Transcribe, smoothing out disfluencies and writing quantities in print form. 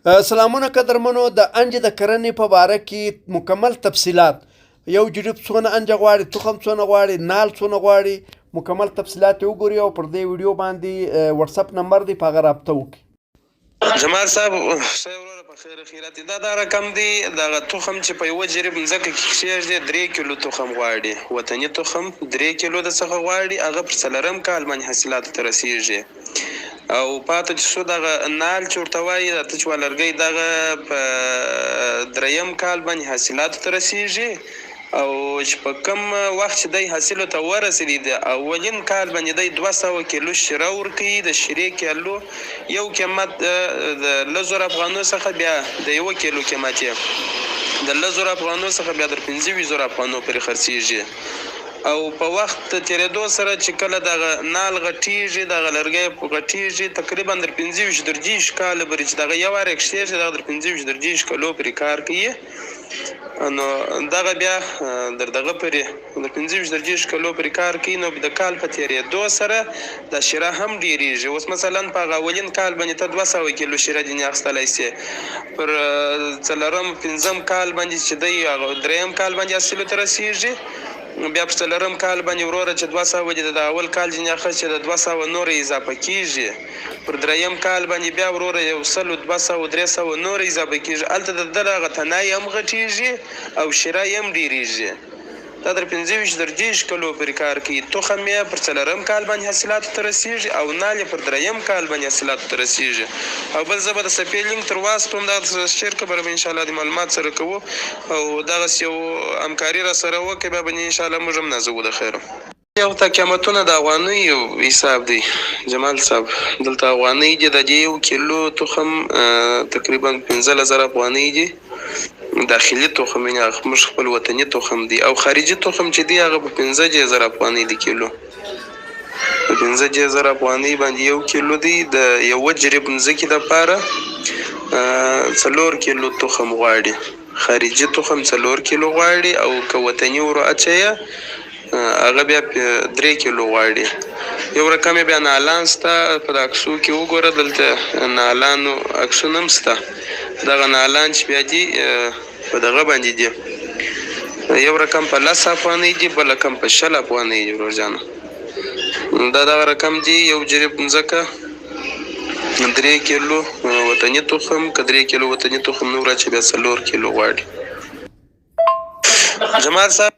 سلامونه قدرمنو د انج د کرنې په باره کې مکمل تفصیلات یو جریب څونه انج غواړي تخم څونه غواړي نال څونه غواړي مکمل تفصیلات یې وګورئ او پر دې ویډیو باندې واتساپ نمبر دی په هغه رابطه وکړئ. جمال صاحب وروره په خیر خیرات دا رقم دی دغه تخم چې په یوه جریب مځکه کې کښېږدي 3 کیلو تخم غواړي وطني تخم 3 کیلو د څخه غواړي هغه پر څلورم کال باندې حاصلاتو ته رسیږي او پاته چې څو دغه نال چې ورته وایي د ته چې ولرګی دغه په دریم کال باندې حاصلاتو ته رسیږي او چې په کم وخت چې دی حاصلو ته ورسېدي د اولین کال باندې دی 200 کیلو شیره ورکوي د شیرې کیلو یو قیمت د 1000 افغانو څخه بیا د 1 کیلو قیمت یې د 1000 افغانو څخه بیا در 25000 افغانو پرې خرڅېږي او په وخت تیرېدو سره چې کله دغه نال غټېږي دغه لرګی غټېږي تقریبا در 25 درجیش کاله پورې چې دغه یو وار یې کښېږي دغه در 25 درجیش کالو پورې کار کوي نو دغه بیا در دغه پورې در 25 درجیش کالو پورې کار کوي نو د کال په تیرېدو سره د شیره هم ډېرېږي. اوس مثلا په هغه اولین کال باندې ته 200 کیلو شیره ځینې اخیستلی سې پر څلورم پنځم کال باندې چې دی هغه دریم کال باندې حاصلو ته رسېږي بیا په څلورم کال باندې وروره چې 200 دي د اول کال ځینې اخیست چې د 200 نور اضافه کېږي پر دریم کال باندې بیا وروره 100 200 300 نور اضافه کېږي هلته د ده دغه تنه هم غټېږي او شیره هم ډېرېږي دا در 25 درجیش کلو پورې کار کوي. تخم یې پر څلورم کال باندې حاصلاتو ته رسېږي او نال یې پر دریم کال باندې حاصلاتو ته رسېږي او بل زه به د صفحې لینک تر واستوم دغه شیر که به انشاءالله د معلومات سره کوو او دغسې یو همکاري را سره وکړئ بیا به انشاءالله موږ هم نازوو د خیره. یو ته قیمتونه د افغانیو حساب دی جمال صاحب دلته افغانۍ دي د دې 1 کیلو تخم تقریبا 15000 افغانۍ دي داخلي تخم یعنې موږ خپل وطني تخم دی او خارجي تخم چې دی هغه په 15000 افغانۍ دی کیلو په 15000 افغانۍ باندې 1 کیلو دی د یوه جریب مځکې دپاره 4 کیلو تخم غواړي خارجي تخم 4 کیلو غواړي او که وطني ورو اچویه هغه بیا 3 کیلو غواړي. یو رقم بیا نالان سته په د عکسو کې وګوره دلته نالانو عکسونه هم سته دغه نالان چې بیا دي په دغه باندې دي یو رقم په 10 افغانۍ دي بل رقم په 20 افغانۍ دي ورور جانه دا دغه رقم دي یو جریب مځکه 3 کیلو وطني تخم که 3 کیلو وطني تخم نور اچي بیا 4 کیلو غواړي. جمال صاحب